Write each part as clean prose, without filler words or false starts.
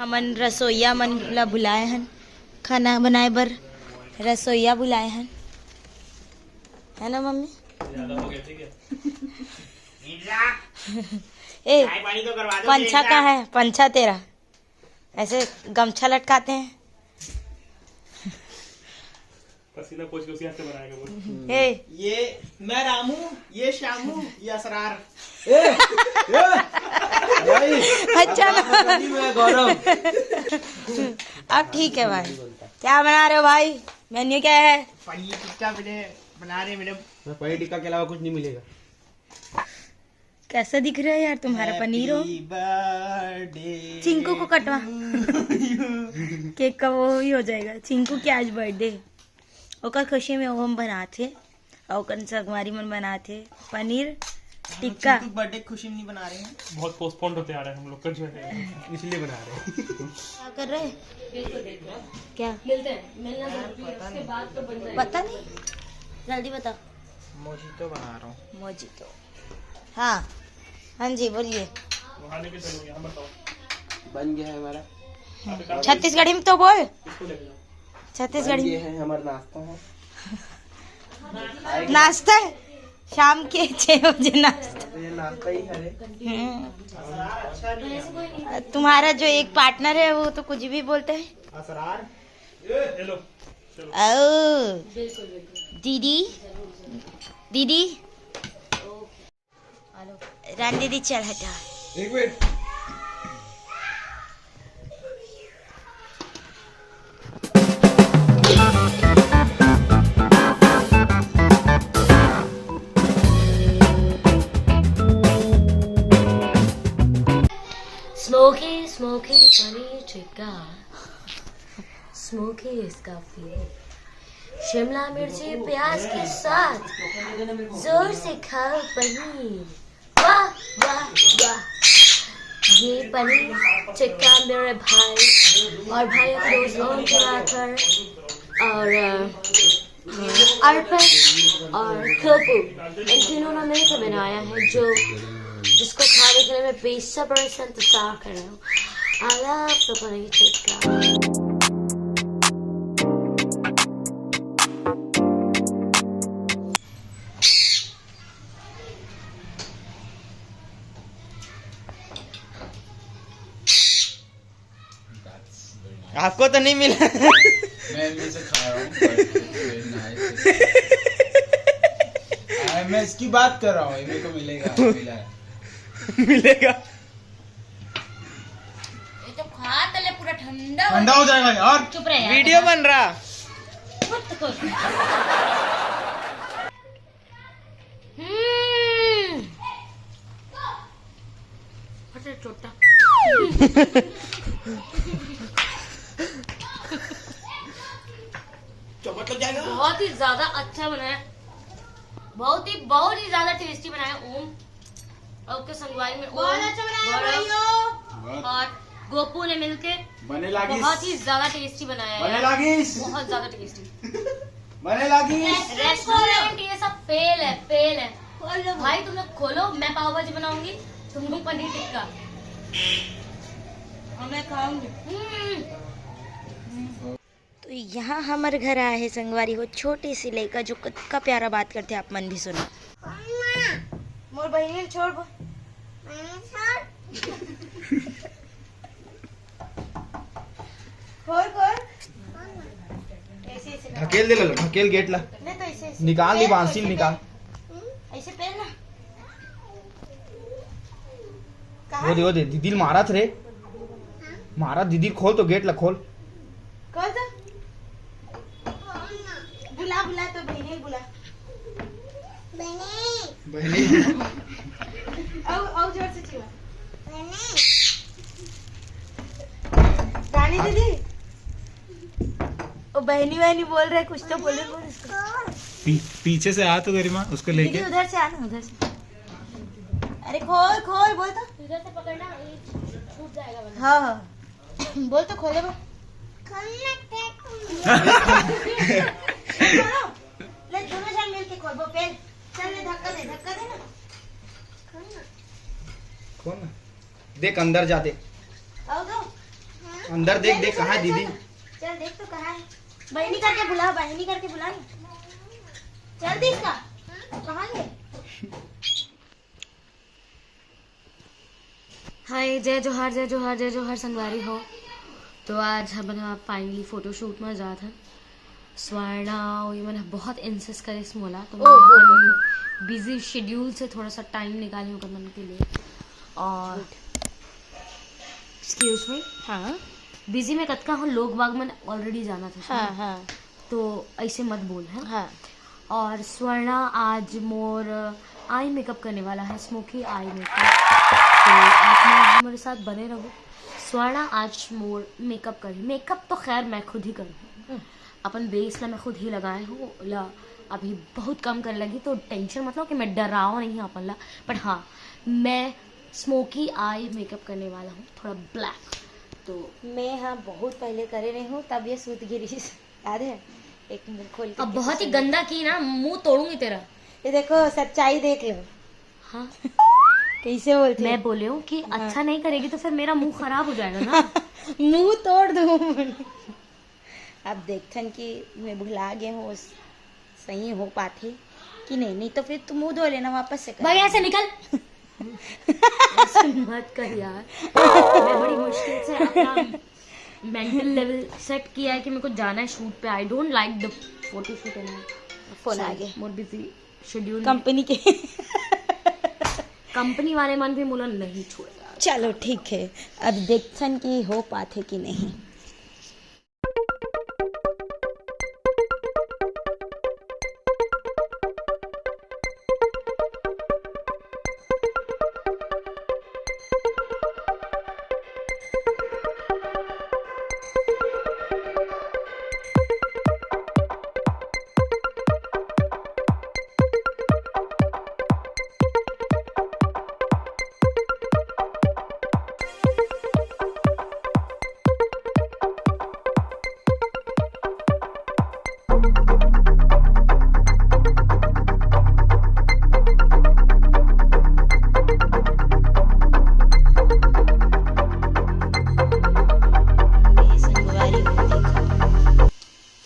हमन रसोईया मन ला बुलाए हन खाना बनाए बर। रसोईया बुलाए हन, है ना मम्मी? ए पंछा का है? पंछा तेरा ऐसे गमछा लटकाते हैं। पसीना पोंछ के उसी हाथ से बनाएगा वो। ये मैं रामू, ये श्यामू, ये असरार। अच्छा ना, मैं गौरव। अब ठीक है भाई। क्या बना रहे हो भाई? मेन्यू क्या है? पनीर टिक्का बना रहे मैडम। पनीर टिक्का के अलावा कुछ नहीं मिलेगा। कैसा दिख रहा है यार तुम्हारा पनीर? हो चिंकू को कटवा केक का वो ही हो जाएगा। चिंकू की आज बर्थडे, ओकर खुशी में हम बनाते और ओकर संगवारी मन बनाते पनीर टिक्का। बर्थडे खुशी में नहीं बना रहे हैं, बहुत पोस्टपोन होते आ रहे हैं हम लोग का जो है, इसलिए बना रहे हैं। क्या कर रहे हैं? क्या मिलते हैं? मिलना उसके बाद तो बन जाएगा। पता नहीं, जल्दी बताओ। मोजितो बना रहा हूँ। मोजितो, हाँ हाँ जी बोलिए। वहाँ लेके चलो, यहाँ बताओ। बन गया है हमारा छत्तीसगढ़ी में तो बोल। इसको लेके जाओ। छत्तीसगढ़ी ये है हमारा नाश्ता है। नाश्ता है शाम के 6 बजे नाश्ता। ये नाश्ता ही है। तुम्हारा जो एक पार्टनर है वो तो कुछ भी बोलता है। असरार। ये लो चलो। ओ दीदी, दीदी रान दीदी चल हटा। एक minute. Smoky, smoky paneer tikka, smoky इसका फील। शिमला मिर्ची प्याज के साथ जोर से खाओ पनीर, वाह वाह वाह। ये पनीर टिक्का मेरे भाई और भाई के दोस्त ओम कराकर और अर्पण और खोपू, इन तीनों ने मिलकर बनाया है, जिसको खाने के लिए मैं बेसब्री से इंतजार कर रहा हूँ। I love the paneer tikka. आपको तो नहीं मिला। मैं इनमें से खा रहा हूँ। मैं इसकी बात कर रहा हूँ, मेरे को मिलेगा। मिला है। मिलेगा। ये तो खा तले पूरा ठंडा ठंडा हो जाएगा यार। चुप रहे यार। वीडियो बन रहा। छोटा चौपट लग जाएगा। बहुत ही ज्यादा अच्छा बनाया, बहुत ही ज्यादा टेस्टी बनाया ओम और उसके संगवारी में बहुत अच्छा बनाया और गोपू ने मिलके बने लागी। बहुत ही ज्यादा टेस्टी बनाया बने है, लागी। बहुत ज्यादा टेस्टी। बने लागी। रेस्टोरेंट ये सब फेल है, फेल है। भाई तुम लोग खोलो, मैं पाव भाजी बनाऊंगी, तुम लोग पनीर टिक्का और मैं खाऊंगी। तो यहाँ हमारे घर आए है संगवारी हो छोटी सी लड़का जो का प्यारा बात करते आप मन भी सुनो। मोर बहन छोड़ खोल खोल ऐसे ढकेल दे लो, ढकेल गेट ला। नहीं तो ऐसे निकाल दी बांसील निकाल। ऐसे पहनना। वो दे दीदी मारा थे रे, मारा दीदी। खोल तो गेट ला, खोल। खोल तो बुला तो बहने बुला बहनी। आओ जोर से चिल्ला रानी दीदी। ओ बहनी बोल रहे, कुछ तो बोल इसको। पीछे से आ तो गरिमा, उसको लेके। दीदी उधर से आना, उधर से। अरे खोल बोल तो। इधर से पकड़ना, छूट जाएगा वरना। हाँ बोल तो खोले बोल। ले दोनों जन मिल के खोल वो पेन। चल ले धक्का दे ना। खोल ना, देख अंदर जा दे। आओ दो। अंदर देख देख कहाँ है दीदी। चल देख तो कहाँ है। बहनी करके बुला, बहनी करके बुला। चल देख का कहाँ गए। हाय, जय जोहार जय जोहार जय जोहार संगवारी हो। तो आज हम फाइनली फोटोशूट में जा था स्वर्णा और ये मैंने बहुत इंसिस्ट करे इस मोला, तो मैं अपन बिजी शेड्यूल से थोड़ा सा टाइम निकाली हूँ मन के लिए। और एक्सक्यूज मी, हाँ बिजी में कतका हूँ, लोग बाग में ऑलरेडी जाना था। हाँ हाँ तो ऐसे मत बोल है। हाँ। और स्वर्णा आज मोर आई मेकअप करने वाला है, स्मोकी आई मेकअप। तो आप मेरे साथ बने रहो। स्वर्णा आज मोर मेकअप करी। मेकअप तो खैर मैं खुद ही करूँ, अपन बेस ला मैं खुद ही लगाए हूँ ला। अभी बहुत कम करने लगी तो टेंशन मतलब कि मैं डराओ नहीं अपन ला। बट हाँ, मैं स्मोकी आई मेकअप करने वाला हूँ, थोड़ा ब्लैक। तो मैं हाँ बहुत पहले करे रही हूँ, तब ये सूत गिरी याद है। एक मुंह खोल के अब बहुत ही गंदा की ना, मुंह तोड़ूंगी तेरा। ये देखो सच्चाई देख लो। हाँ कैसे बोलती मैं बोले हूँ कि अच्छा नहीं करेगी तो फिर मेरा मुंह खराब हो जाएगा ना। मुंह तोड़ दूँ। अब देखन कि मैं भुला गया हूँ सही हो पाते कि नहीं। नहीं तो फिर तुम मुंह धो लेना वापस से कर। भाई ऐसे निकल। ऐसे मत कर यार। मैं बड़ी मुश्किल से अपना मेंटल लेवल सेट किया है कि मेरे को जाना है शूट पे। I don't like the photo shoot and phone आ गया मोर बिजी शेड्यूल। कंपनी के कंपनी वाले मन भी मुला नहीं छोड़ेगा। चलो ठीक है, अब देखन कि हो पाते कि नहीं।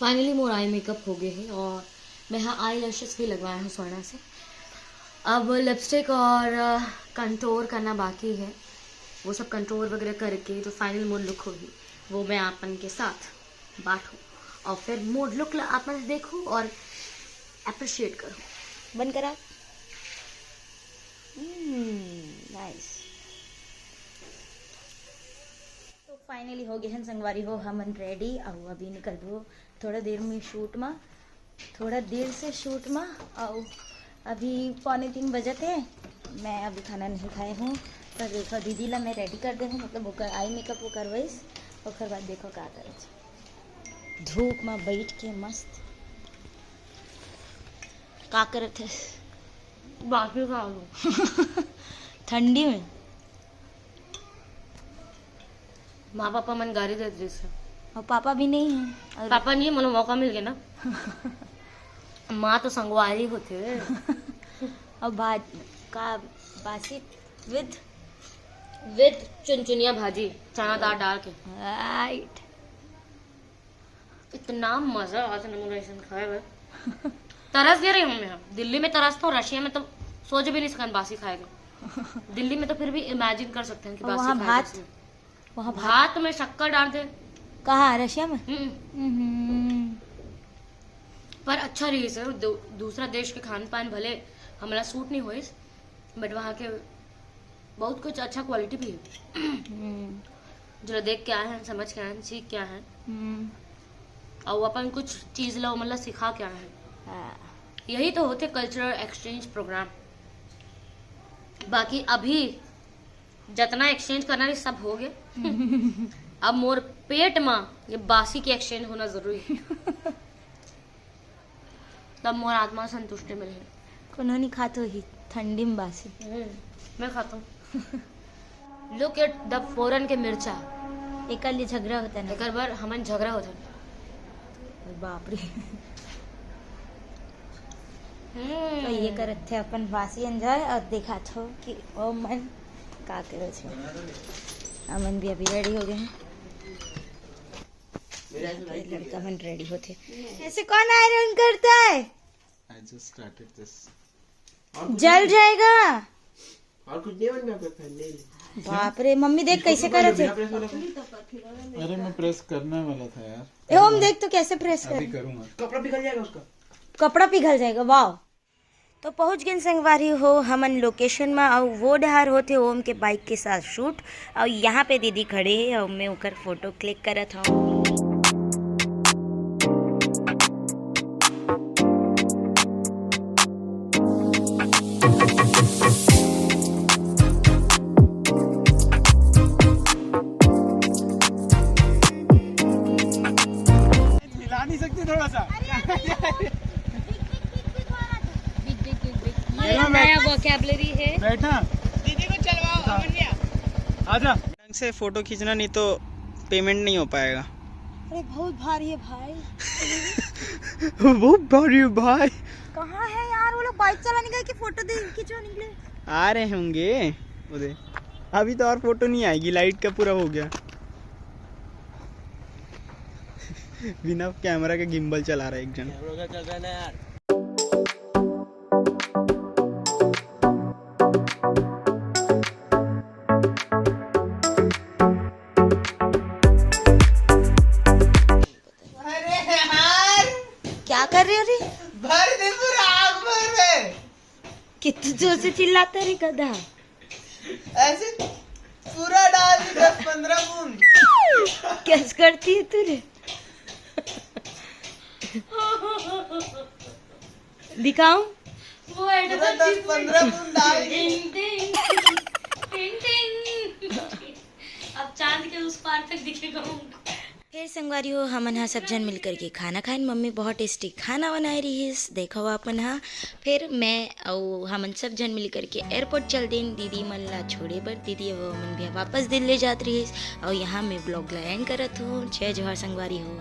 फाइनली मोर आई मेकअप हो गए हैं और मैं यहाँ आई लैशेस भी लगवाया हूँ स्वर्णा से। अब लिपस्टिक और कंटोर करना बाकी है। वो सब कंटोर वगैरह करके जो फाइनल मोर लुक होगी वो मैं आपन के साथ बांटूँ और फिर मोर लुक आपन देखूँ और अप्रिशिएट करूँ। बंद करा। नाइस। तो फाइनली हो गए हैं संगवारी हो हम रेडी। और अभी निकल दो थोड़ा देर में शूट में, थोड़ा देर से शूट में। और अभी 2:45 बजे थे। मैं अभी खाना नहीं खाए हूँ तो देखो दीदी ला मैं रेडी कर दे हूँ, मतलब वो आई मेकअप वो करवाइस। और बाद देखो क्या करे धूप में बैठ के मस्त का करे थे बाकी खा लो। ठंडी में। माँ पापा मन गाड़ी देते जिससे। और पापा भी नहीं है। और पापा नहीं, मतलब मौका मिल गया ना। माँ तो संगवारी होते। और भात का बासी विद चुनचुनिया भाजी चना दाल डाल के। राइट। इतना मजा आता है नमूना खाए हुए। तरस दे रही हूँ मैं। दिल्ली में तरस तो, रशिया में तो सोच भी नहीं सकते बासी खाएगा। दिल्ली में तो फिर भी इमेजिन कर सकते हैं कि बासी वहाँ खाएगा। भात, वहाँ भात में शक्कर डाल दे। कहाँ रशिया में? पर अच्छा रही सर। दूसरा देश के खान पान भले हमारा सूट नहीं हुई, बट वहाँ के बहुत कुछ अच्छा क्वालिटी भी है। जो देख के आए हैं, समझ के आए हैं, सीख के आए हैं और अपन कुछ चीज लो मतलब सिखा के आए हैं। यही तो होते कल्चरल एक्सचेंज प्रोग्राम। बाकी अभी जितना एक्सचेंज करना है सब हो गए। अब मोर पेट में ये बासी की एक्सचेंज होना जरूरी है। तब मोर आत्मा संतुष्टि मिले। कोनो नहीं खातो ही ठंडी में बासी। मैं खाता हूँ। लुक एट द फॉरेन के मिर्चा। एक लिए झगड़ा होता है ना। एक बार हमारे झगड़ा होता है। बाप रे। तो ये करत थे अपन बासी एंजॉय और देखा छो कि ओ मन का करे छे। अमन भी अभी रेडी हो गए हैं। लड़का मन रेडी होते। ऐसे कौन आयरन करता है? I just started this. जल जाएगा। और कुछ नहीं बनना पहले। बाप रे, मम्मी देख कैसे कर रहे थे। अरे मैं प्रेस करने वाला था यार। ए ओम देख तो कैसे प्रेस कर। करूंगा। कपड़ा पिघल जाएगा उसका। कपड़ा पिघल जाएगा। वाह। तो पहुंच गए संगवारी हो हमन लोकेशन में और वो डहार होते ओम के बाइक के साथ शूट और यहाँ पे दीदी खड़े है और मैं ओकर फोटो क्लिक करत हूँ। हिला नहीं सकती थोड़ा सा? नया वोकैबुलरी है। बैठना। दीदी को चलवाओ अमन्या। आजा। ढंग से फोटो खींचना नहीं तो पेमेंट नहीं हो पाएगा। अरे बहुत भारी है भाई। बहुत भारी है भाई। कहाँ है यार वो लोग? बाइक चलाने गए कि फोटो खींचो निकले? आ रहे होंगे उधर। अभी तो और फोटो नहीं आएगी, लाइट का पूरा हो गया। बिना कैमरा के गिम्बल चला रहा है एक जन। चल रहा है ना यार। क्या कर रहे हो रे? भर दे पूरा आग भर में। कितने जोर से चिल्लाता रे गधा। ऐसे पूरा डाल दी 10-15 बूंद। कैसे करती है तू रे? दिखाऊं? वो 10-15 बूंद डाल दी। अब चांद के उस पार तक दिखेगा उनको। फिर संगवारी हो हमन हा सब जन मिल करके खाना खाइन। मम्मी बहुत टेस्टी खाना बनाई रही है, देखो अपन हा। फिर मैं और हमन सब जन मिल करके एयरपोर्ट चल दें दीदी मन ला छोड़े बर। दीदी वो मन भी वापस दिल्ली जात रही है और यहाँ मैं ब्लॉग ला एंड करत हूँ। जय जोहार संगवारी हो।